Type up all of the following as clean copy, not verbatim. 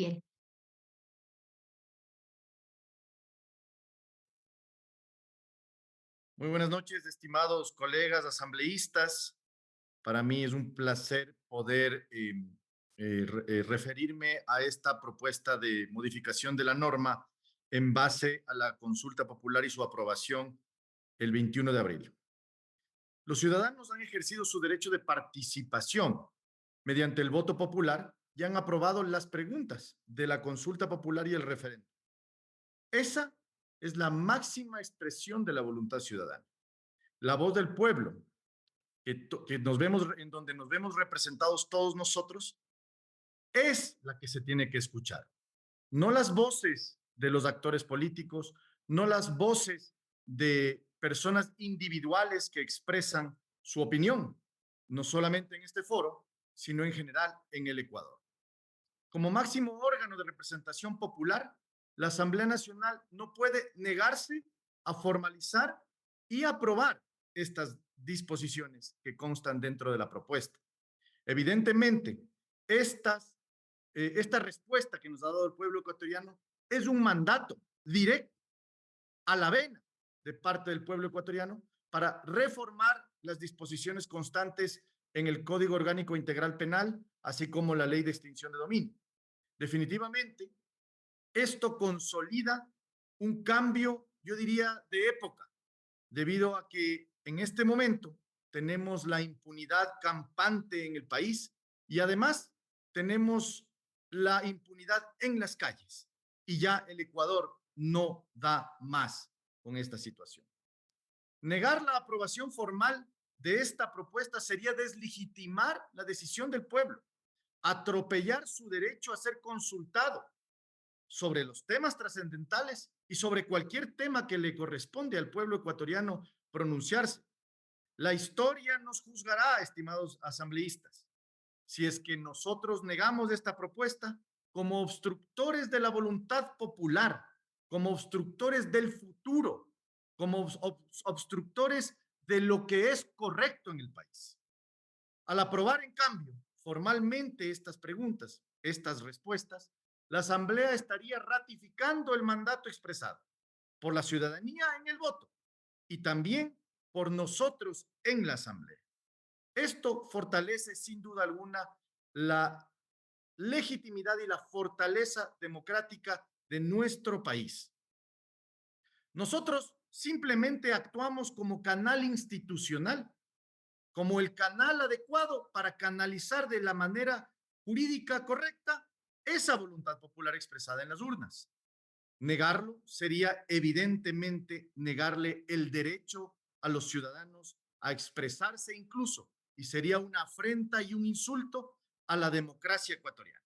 piel. Muy buenas noches, estimados colegas asambleístas. Para mí es un placer poder referirme a esta propuesta de modificación de la norma en base a la consulta popular y su aprobación el 21 de abril. Los ciudadanos han ejercido su derecho de participación mediante el voto popular y han aprobado las preguntas de la consulta popular y el referéndum. Esa es la máxima expresión de la voluntad ciudadana. La voz del pueblo, que nos vemos, en donde nos vemos representados todos nosotros, es la que se tiene que escuchar. No las voces de los actores políticos, no las voces de personas individuales que expresan su opinión, no solamente en este foro, sino en general en el Ecuador. Como máximo órgano de representación popular, la Asamblea Nacional no puede negarse a formalizar y aprobar estas disposiciones que constan dentro de la propuesta. Evidentemente, esta respuesta que nos ha dado el pueblo ecuatoriano es un mandato directo a la vena de parte del pueblo ecuatoriano para reformar las disposiciones constantes en el Código Orgánico Integral Penal, así como la Ley de Extinción de Dominio. Definitivamente, esto consolida un cambio, yo diría, de época, debido a que en este momento tenemos la impunidad campante en el país y además tenemos la impunidad en las calles. Y ya el Ecuador no da más con esta situación. Negar la aprobación formal de esta propuesta sería deslegitimar la decisión del pueblo, atropellar su derecho a ser consultado sobre los temas trascendentales y sobre cualquier tema que le corresponde al pueblo ecuatoriano pronunciarse. La historia nos juzgará, estimados asambleístas, si es que nosotros negamos esta propuesta como obstructores de la voluntad popular, como obstructores del futuro, como obstructores de lo que es correcto en el país. Al aprobar, en cambio, formalmente estas preguntas, estas respuestas, la Asamblea estaría ratificando el mandato expresado por la ciudadanía en el voto y también por nosotros en la Asamblea. Esto fortalece sin duda alguna la legitimidad y la fortaleza democrática de nuestro país. Nosotros simplemente actuamos como canal institucional, como el canal adecuado para canalizar de la manera jurídica correcta esa voluntad popular expresada en las urnas. Negarlo sería evidentemente negarle el derecho a los ciudadanos a expresarse incluso, y sería una afrenta y un insulto a la democracia ecuatoriana.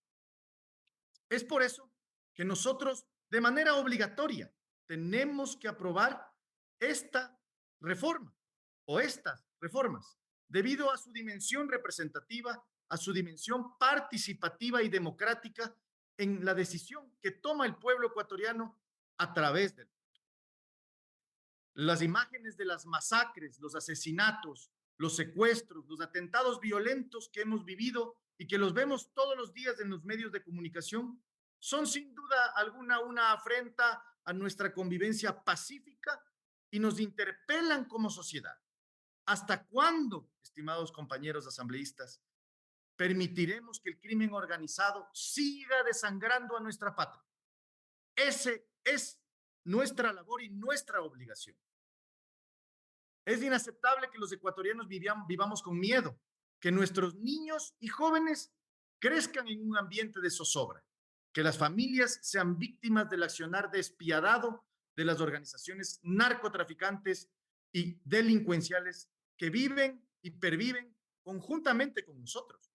Es por eso que nosotros, de manera obligatoria, tenemos que aprobar esta reforma o estas reformas, debido a su dimensión representativa, a su dimensión participativa y democrática en la decisión que toma el pueblo ecuatoriano a través del... Las imágenes de las masacres, los asesinatos, los secuestros, los atentados violentos que hemos vivido y que los vemos todos los días en los medios de comunicación, son sin duda alguna una afrenta a nuestra convivencia pacífica y nos interpelan como sociedad. ¿Hasta cuándo, estimados compañeros asambleístas, permitiremos que el crimen organizado siga desangrando a nuestra patria? Ese es nuestra labor y nuestra obligación. Es inaceptable que los ecuatorianos vivamos con miedo, que nuestros niños y jóvenes crezcan en un ambiente de zozobra, que las familias sean víctimas del accionar despiadado de las organizaciones narcotraficantes y delincuenciales que viven y perviven conjuntamente con nosotros.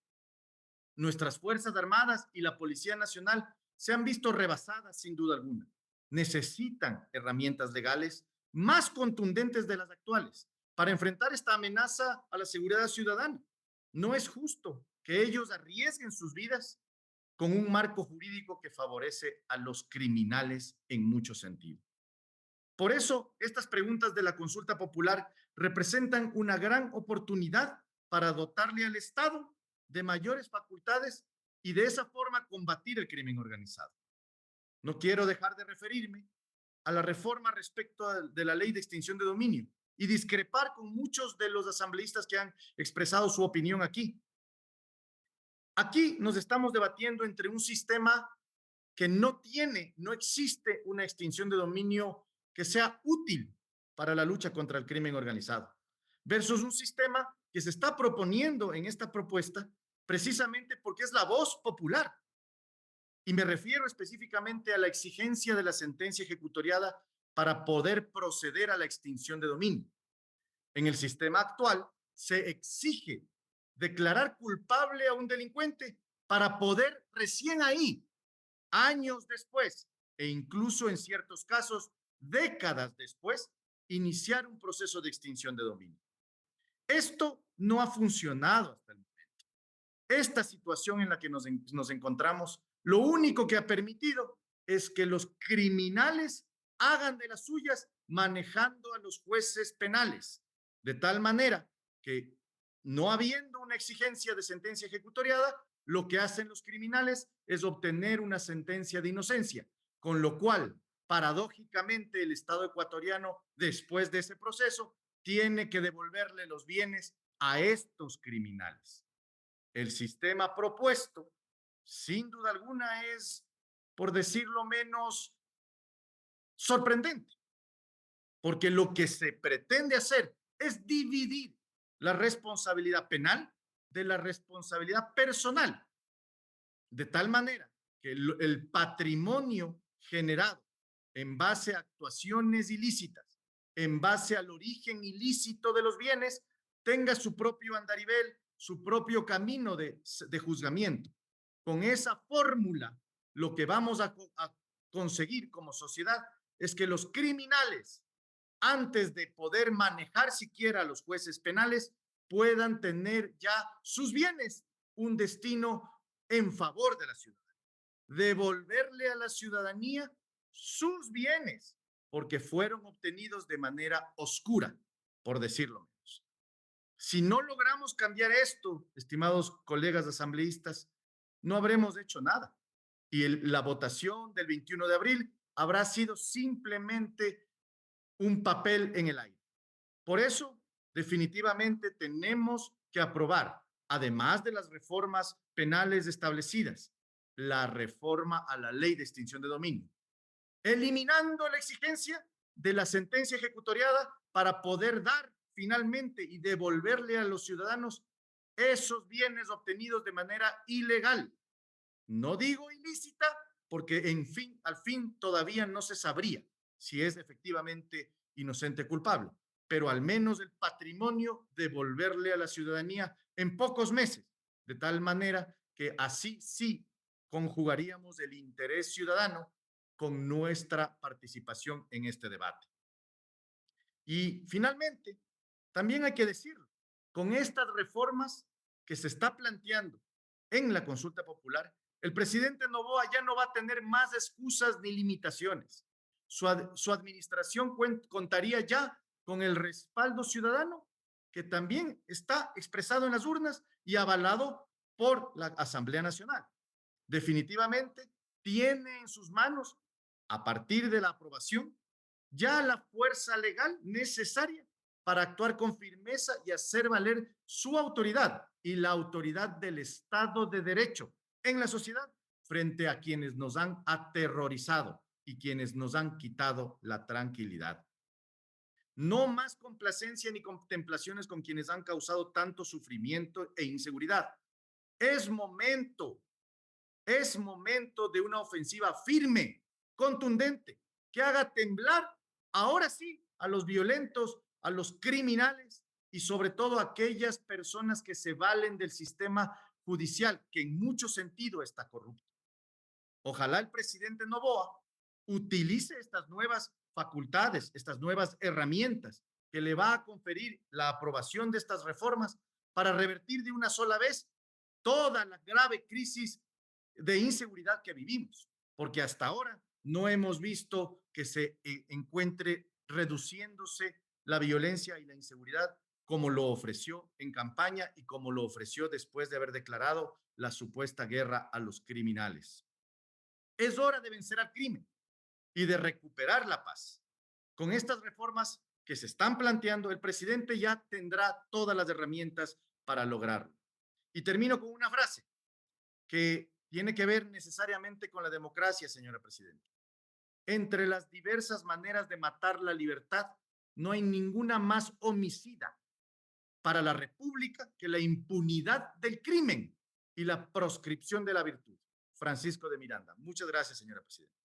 Nuestras Fuerzas Armadas y la Policía Nacional se han visto rebasadas sin duda alguna. Necesitan herramientas legales más contundentes de las actuales para enfrentar esta amenaza a la seguridad ciudadana. No es justo que ellos arriesguen sus vidas con un marco jurídico que favorece a los criminales en muchos sentidos. Por eso, estas preguntas de la consulta popular representan una gran oportunidad para dotarle al Estado de mayores facultades y de esa forma combatir el crimen organizado. No quiero dejar de referirme a la reforma respecto de la ley de extinción de dominio y discrepar con muchos de los asambleístas que han expresado su opinión aquí. Aquí nos estamos debatiendo entre un sistema que no existe una extinción de dominio que sea útil para la lucha contra el crimen organizado, versus un sistema que se está proponiendo en esta propuesta precisamente porque es la voz popular. Y me refiero específicamente a la exigencia de la sentencia ejecutoriada para poder proceder a la extinción de dominio. En el sistema actual se exige declarar culpable a un delincuente para poder recién ahí, años después, e incluso en ciertos casos, décadas después, iniciar un proceso de extinción de dominio. Esto no ha funcionado hasta el momento. Esta situación en la que nos encontramos, lo único que ha permitido es que los criminales hagan de las suyas manejando a los jueces penales, de tal manera que no habiendo una exigencia de sentencia ejecutoriada, lo que hacen los criminales es obtener una sentencia de inocencia, con lo cual, paradójicamente, el Estado ecuatoriano, después de ese proceso, tiene que devolverle los bienes a estos criminales. El sistema propuesto, sin duda alguna, es, por decirlo menos, sorprendente, porque lo que se pretende hacer es dividir la responsabilidad penal de la responsabilidad personal, de tal manera que el patrimonio generado en base a actuaciones ilícitas, en base al origen ilícito de los bienes, tenga su propio andarivel, su propio camino de juzgamiento. Con esa fórmula, lo que vamos a conseguir como sociedad es que los criminales, antes de poder manejar siquiera a los jueces penales, puedan tener ya sus bienes un destino en favor de la ciudadanía. Devolverle a la ciudadanía sus bienes, porque fueron obtenidos de manera oscura, por decirlo menos. Si no logramos cambiar esto, estimados colegas asambleístas, no habremos hecho nada. Y la votación del 21 de abril habrá sido simplemente un papel en el aire. Por eso, definitivamente tenemos que aprobar, además de las reformas penales establecidas, la reforma a la ley de extinción de dominio, eliminando la exigencia de la sentencia ejecutoriada para poder dar finalmente y devolverle a los ciudadanos esos bienes obtenidos de manera ilegal. No digo ilícita, porque al fin todavía no se sabría si es efectivamente inocente o culpable, pero al menos el patrimonio devolverle a la ciudadanía en pocos meses, de tal manera que así sí conjugaríamos el interés ciudadano con nuestra participación en este debate. Y finalmente, también hay que decirlo, con estas reformas que se está planteando en la consulta popular, el presidente Noboa ya no va a tener más excusas ni limitaciones. Su administración contaría ya con el respaldo ciudadano que también está expresado en las urnas y avalado por la Asamblea Nacional. Definitivamente tiene en sus manos, a partir de la aprobación, ya la fuerza legal necesaria para actuar con firmeza y hacer valer su autoridad y la autoridad del Estado de Derecho en la sociedad frente a quienes nos han aterrorizado y quienes nos han quitado la tranquilidad. No más complacencia ni contemplaciones con quienes han causado tanto sufrimiento e inseguridad. Es momento de una ofensiva firme, contundente, que haga temblar, ahora sí, a los violentos, a los criminales y sobre todo a aquellas personas que se valen del sistema judicial, que en mucho sentido está corrupto. Ojalá el presidente Noboa utilice estas nuevas facultades, estas nuevas herramientas que le va a conferir la aprobación de estas reformas para revertir de una sola vez toda la grave crisis de inseguridad que vivimos, porque hasta ahora no hemos visto que se encuentre reduciéndose la violencia y la inseguridad como lo ofreció en campaña y como lo ofreció después de haber declarado la supuesta guerra a los criminales. Es hora de vencer al crimen y de recuperar la paz. Con estas reformas que se están planteando, el presidente ya tendrá todas las herramientas para lograrlo. Y termino con una frase que tiene que ver necesariamente con la democracia, señora presidenta. Entre las diversas maneras de matar la libertad, no hay ninguna más homicida para la República que la impunidad del crimen y la proscripción de la virtud. Francisco de Miranda. Muchas gracias, señora presidenta.